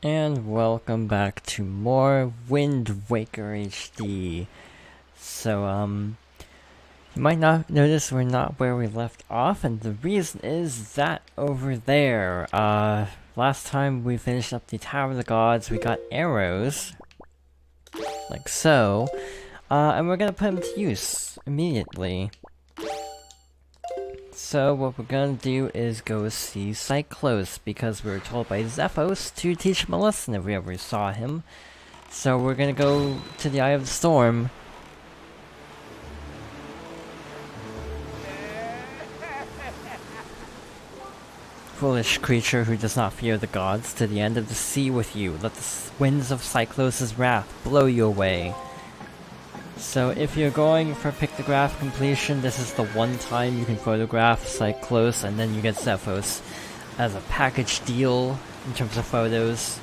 And welcome back to more Wind Waker HD. So, you might not notice we're not where we left off, and the reason is that over there. Last time we finished up the Tower of the Gods, we got arrows, like so, and we're gonna put them to use immediately. So what we're gonna do is go see Cyclones, because we were told by Zephos to teach him a lesson if we ever saw him. So we're gonna go to the Eye of the Storm. Foolish creature who does not fear the gods, to the end of the sea with you. Let the winds of Cyclones' wrath blow you away. So if you're going for pictograph completion, this is the one time you can photograph Cyclones, and then you get Zephos as a package deal in terms of photos.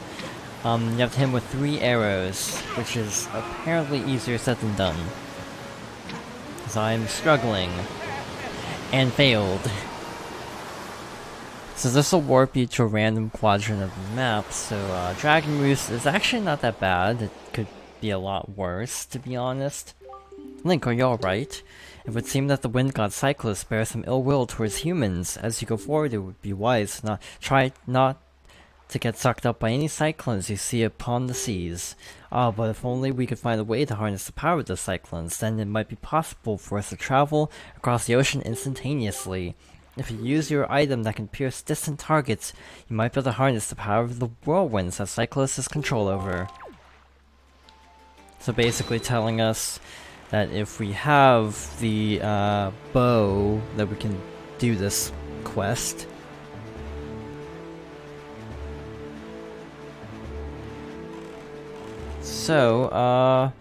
You have to hit him with 3 arrows, which is apparently easier said than done. Because I'm struggling. And failed. So this will warp you to a random quadrant of the map, so Dragon Roost is actually not that bad. It could be a lot worse, to be honest. Link, are you alright? It would seem that the wind god Cyclones bears some ill will towards humans. As you go forward, it would be wise to try not to get sucked up by any cyclones you see upon the seas. Ah, but if only we could find a way to harness the power of the cyclones, then it might be possible for us to travel across the ocean instantaneously. If you use your item that can pierce distant targets, you might be able to harness the power of the whirlwinds that Cyclones has control over. So basically telling us that if we have the bow, that we can do this quest. So,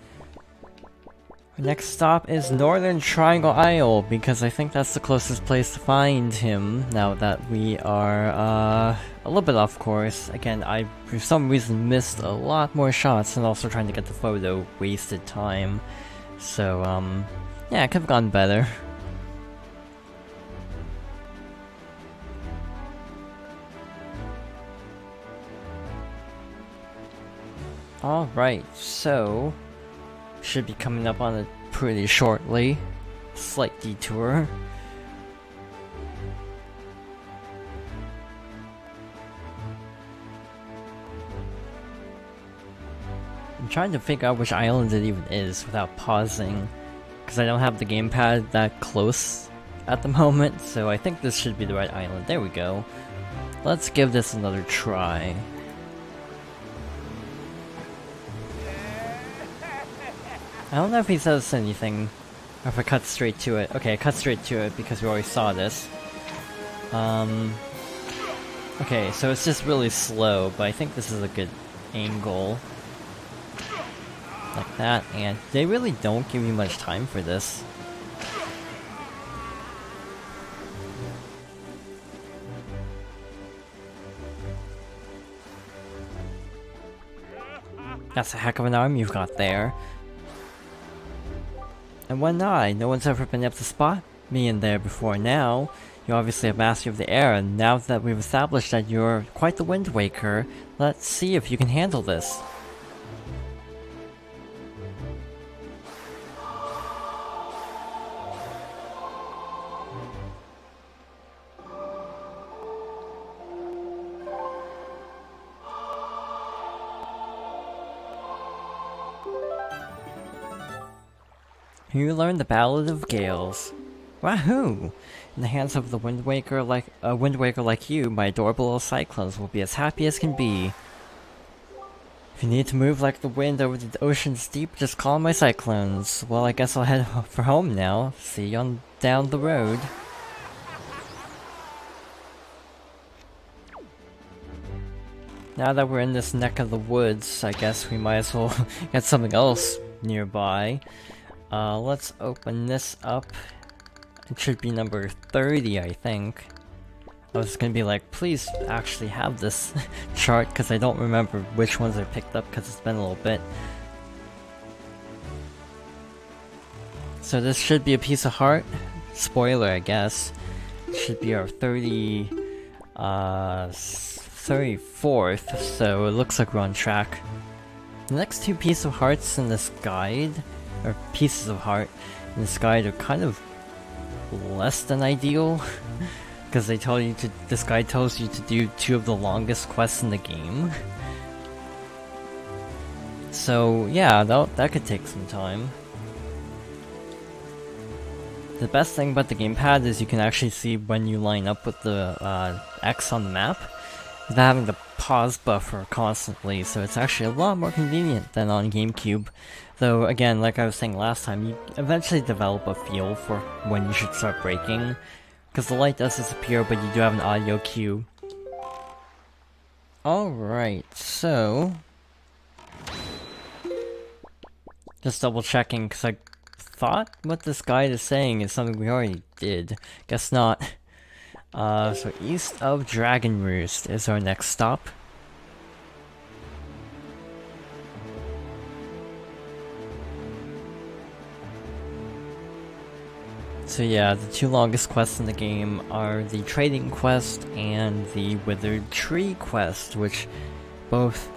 next stop is Northern Triangle Isle, because I think that's the closest place to find him, now that we are, a little bit off course. Again, I, for some reason, missed a lot more shots, and also trying to get the photo wasted time. So, yeah, it could've gone better. Alright, so should be coming up on it pretty shortly. Slight detour. I'm trying to figure out which island it even is without pausing, because I don't have the gamepad that close at the moment, so I think this should be the right island. There we go. Let's give this another try. I don't know if he says anything, or if I cut straight to it. Okay, I cut straight to it because we already saw this. Okay, so it's just really slow, but I think this is a good angle. Like that, and they really don't give you much time for this. That's a heck of an arm you've got there. And when no one's ever been able to spot me in there before now. You obviously have mastery of the air, and now that we've established that you're quite the Wind Waker, let's see if you can handle this. You learned the Ballad of Gales. Wahoo! In the hands of the Wind Waker like you, my adorable little Cyclones will be as happy as can be. If you need to move like the wind over the ocean's deep, just call my Cyclones. Well, I guess I'll head for home now. See you on down the road. Now that we're in this neck of the woods, I guess we might as well get something else nearby. Let's open this up. It should be number 30, I think. I was gonna be like, please actually have this chart, because I don't remember which ones I picked up, because it's been a little bit. So this should be a piece of heart. Spoiler, I guess. It should be our 37th 34th, so it looks like we're on track. The next two pieces of hearts in this guide, or pieces of heart in this guide, are kind of less than ideal. Because they tell you to, this guide tells you to do 2 of the longest quests in the game. So yeah, that could take some time. The best thing about the gamepad is you can actually see when you line up with the X on the map without having the pause buffer constantly, so it's actually a lot more convenient than on GameCube. Though again, like I was saying last time, you eventually develop a feel for when you should start braking, because the light does disappear, but you do have an audio cue. Alright, so... just double checking, because I thought what this guide is saying is something we already did. Guess not. So east of Dragon Roost is our next stop. So yeah, the 2 longest quests in the game are the Trading Quest and the Withered Tree Quest, which both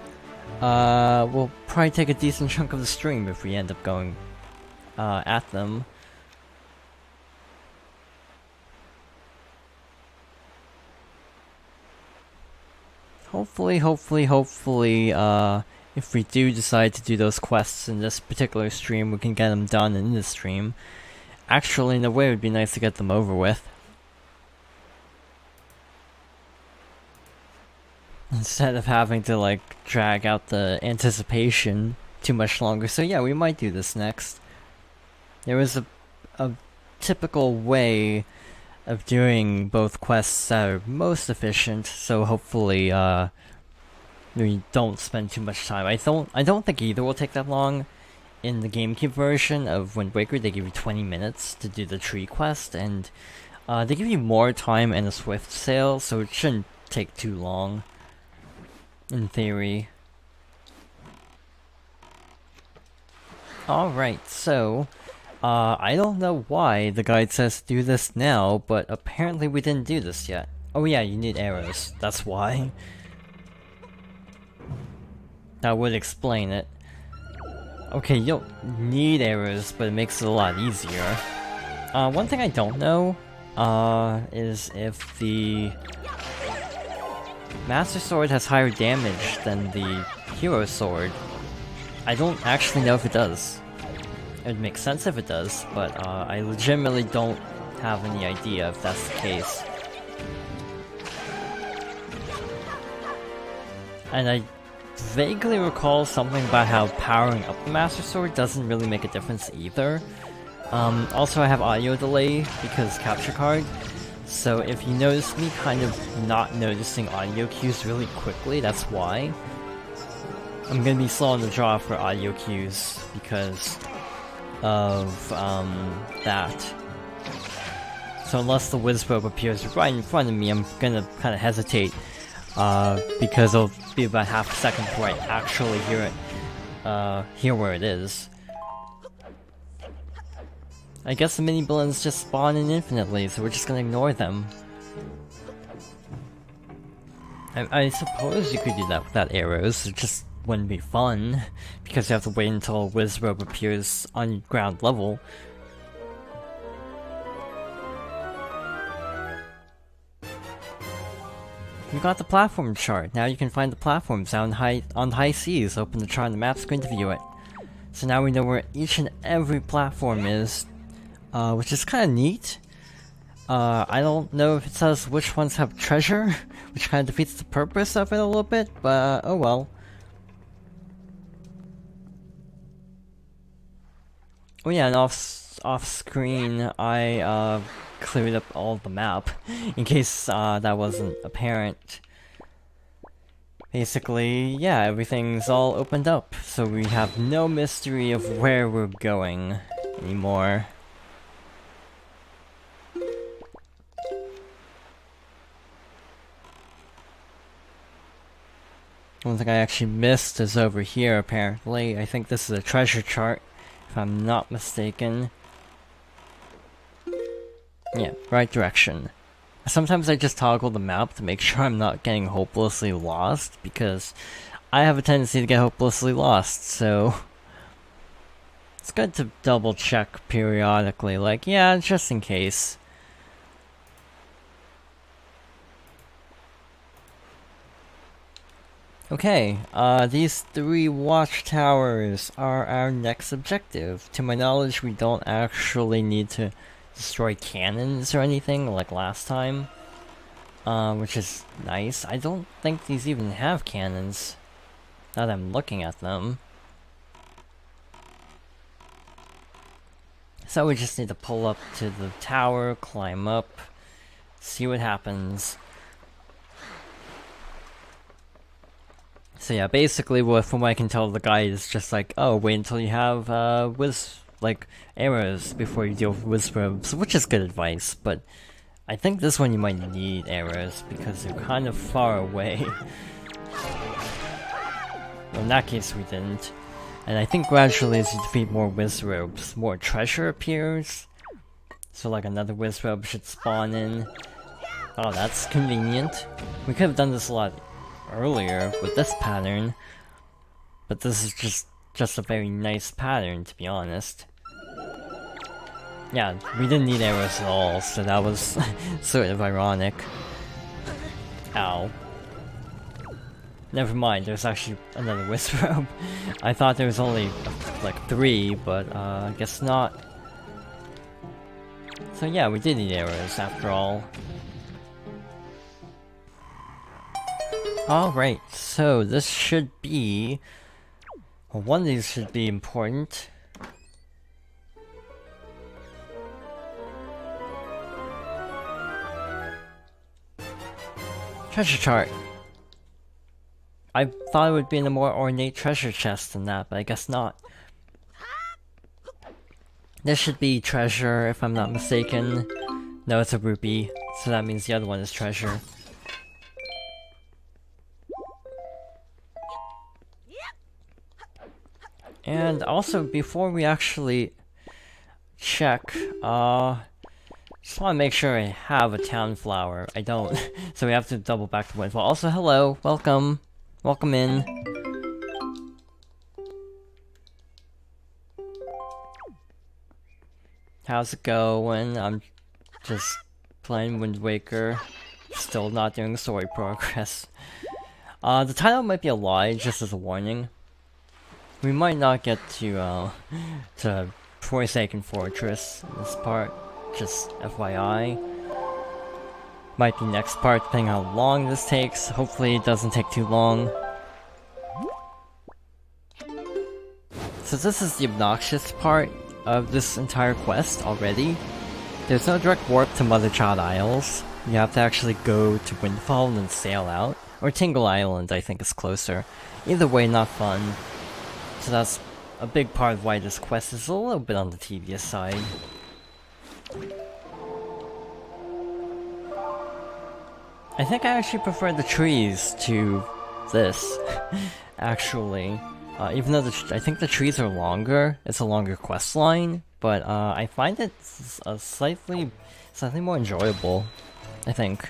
will probably take a decent chunk of the stream if we end up going at them. Hopefully, if we do decide to do those quests in this particular stream, we can get them done in this stream. Actually, in a way, it would be nice to get them over with. Instead of having to, like, drag out the anticipation too much longer. So yeah, we might do this next. There was a typical way of doing both quests that are most efficient, so hopefully, we don't spend too much time. I don't think either will take that long. In the GameCube version of Wind Waker, they give you 20 minutes to do the tree quest, and they give you more time in a Swift Sail, so it shouldn't take too long, in theory. Alright, so, I don't know why the guide says do this now, but apparently we didn't do this yet. Oh yeah, you need arrows, that's why. That would explain it. Okay, you don't need arrows, but it makes it a lot easier. One thing I don't know, is if the Master Sword has higher damage than the Hero Sword. I don't actually know if it does. It would make sense if it does, but I legitimately don't have any idea if that's the case. And I vaguely recall something about how powering up the Master Sword doesn't really make a difference either. Also I have audio delay because capture card, so if you notice me kind of not noticing audio cues really quickly, that's why. I'm gonna be slow on the draw for audio cues because of that. So unless the Wizrobe appears right in front of me, I'm gonna kinda hesitate. Because it'll be about half a second before I actually hear it, hear where it is. I guess the mini villains just spawn in infinitely, so we're just gonna ignore them. I suppose you could do that without arrows, it just wouldn't be fun, because you have to wait until a Wizrobe appears on ground level. You got the platform chart. Now you can find the platforms out on high seas. Open the chart on the map screen to view it. So now we know where each and every platform is, which is kind of neat. I don't know if it says which ones have treasure, which kind of defeats the purpose of it a little bit, but oh well. Oh yeah, and off screen, I cleared up all the map, in case that wasn't apparent. Basically, yeah, everything's all opened up, so we have no mystery of where we're going anymore. One thing I actually missed is over here, apparently. I think this is a treasure chart, if I'm not mistaken. Yeah, right direction. Sometimes I just toggle the map to make sure I'm not getting hopelessly lost, because I have a tendency to get hopelessly lost, so it's good to double check periodically, like, yeah, just in case. Okay, these 3 watchtowers are our next objective. To my knowledge, we don't actually need to destroy cannons or anything like last time, which is nice. I don't think these even have cannons, now that I'm looking at them. So we just need to pull up to the tower, climb up, see what happens. So yeah, basically, from what I can tell, the guide is just like, oh, wait until you have arrows before you deal with wizards, which is good advice, but I think this one you might need arrows because they're kind of far away. Well, in that case, we didn't. And I think gradually as you defeat more wizards, more treasure appears. So like another wizard should spawn in. Oh, that's convenient. We could have done this a lot earlier with this pattern, but this is just a very nice pattern, to be honest. Yeah, we didn't need arrows at all, so that was sort of ironic. Ow. Never mind, there's actually another wizard. I thought there was only like 3, but I guess not. So yeah, we did need arrows after all. Alright, so this should be... well, one of these should be important. Treasure chart! I thought it would be in a more ornate treasure chest than that, but I guess not. This should be treasure, if I'm not mistaken. No, it's a rupee, so that means the other one is treasure. And also, before we actually check, just want to make sure I have a town flower. I don't, so we have to double back to Windfall. Also, hello, welcome. Welcome in. How's it going? I'm just playing Wind Waker. Still not doing story progress. The title might be a lie, just as a warning. We might not get to Forsaken Fortress in this part, just FYI. Might be next part, depending on how long this takes. Hopefully it doesn't take too long. So this is the obnoxious part of this entire quest already. There's no direct warp to Mother Child Isles. You have to actually go to Windfall and then sail out. Or Tingle Island, I think is closer. Either way, not fun. So that's a big part of why this quest is a little bit on the tedious side. I think I actually prefer the trees to this, actually. Even though I think the trees are longer, it's a longer quest line, but I find it slightly more enjoyable, I think.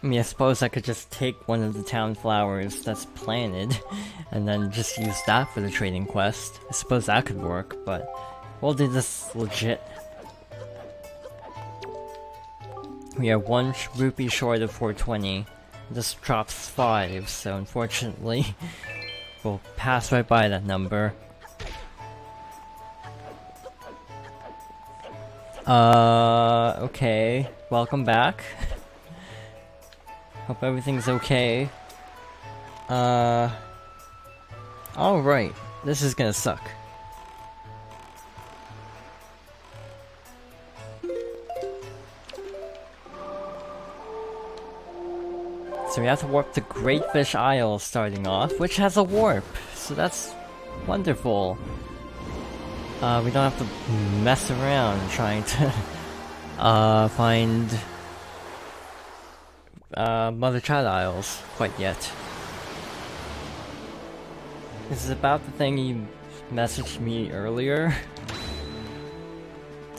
I mean, I suppose I could just take one of the town flowers that's planted, and then just use that for the trading quest. I suppose that could work, but we'll do this legit. We are 1 rupee short of 420. This drops 5, so unfortunately, we'll pass right by that number. Okay. Welcome back. Hope everything's okay. Alright. This is gonna suck. So we have to warp to Great Fish Isle starting off, which has a warp. So that's wonderful. we don't have to mess around trying to find Mother Child Isles quite yet. This is about the thing you messaged me earlier.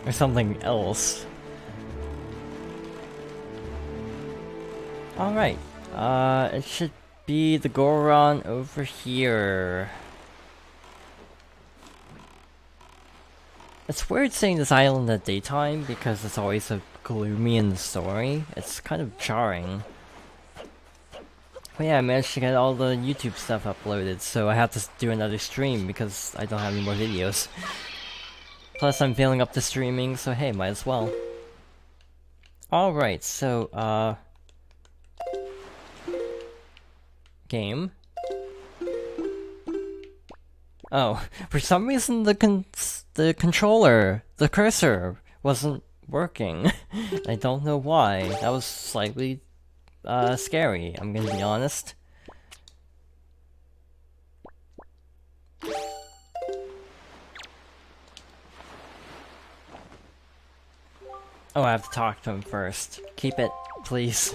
Or something else. Alright. It should be the Goron over here. It's weird seeing this island at daytime because it's always so gloomy in the story. It's kind of jarring. But yeah, I managed to get all the YouTube stuff uploaded, so I have to do another stream because I don't have any more videos. Plus I'm filling up the streaming, so hey, might as well. Alright, so, game. Oh, for some reason the controller, the cursor, wasn't working. I don't know why. That was slightly, scary, I'm gonna be honest. Oh, I have to talk to him first. Keep it, please.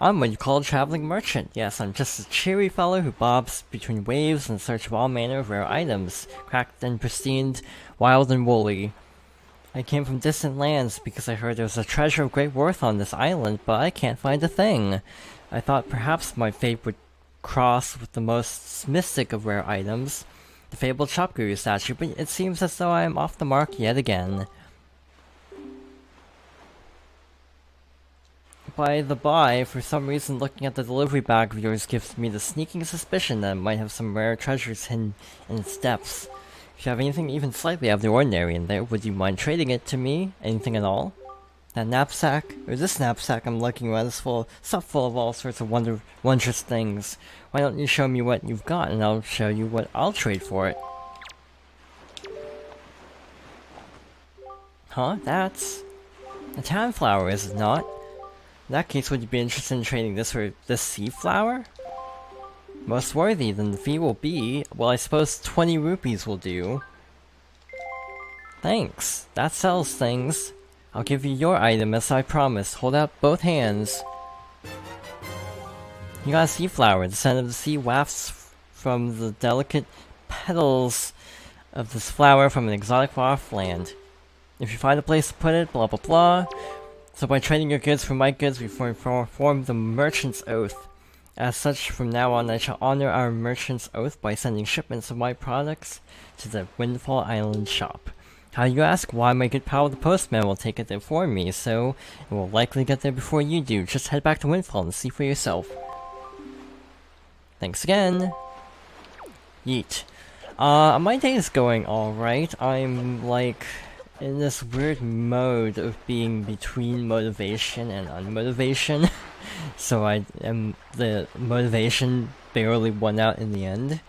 I'm what you call a traveling merchant. Yes, I'm just a cheery fellow who bobs between waves in search of all manner of rare items, cracked and pristine, wild and woolly. I came from distant lands because I heard there was a treasure of great worth on this island, but I can't find a thing. I thought perhaps my fate would cross with the most mystic of rare items, the fabled Shopguru statue, but it seems as though I am off the mark yet again. By the by, for some reason looking at the delivery bag of yours gives me the sneaking suspicion that it might have some rare treasures hidden in its depths. If you have anything even slightly out of the ordinary in there, would you mind trading it to me? Anything at all? That knapsack, or this knapsack I'm looking at, is stuff full of all sorts of wondrous things. Why don't you show me what you've got, and I'll show you what I'll trade for it. Huh? That's a tanflower, is it not? In that case, would you be interested in trading this for this sea flower? Most worthy, then the fee will be, well, I suppose 20 rupees will do. Thanks. That sells things. I'll give you your item as I promised. Hold out both hands. You got a sea flower. The scent of the sea wafts from the delicate petals of this flower from an exotic far land. If you find a place to put it, blah blah blah. So by trading your goods for my goods, we form the Merchant's Oath. As such, from now on I shall honor our Merchant's Oath by sending shipments of my products to the Windfall Island shop. How you ask? Why, my good pal the postman will take it there for me, so it will likely get there before you do. Just head back to Windfall and see for yourself. Thanks again! Yeet. My day is going alright. I'm, like, in this weird mode of being between motivation and unmotivation. So the motivation barely won out in the end.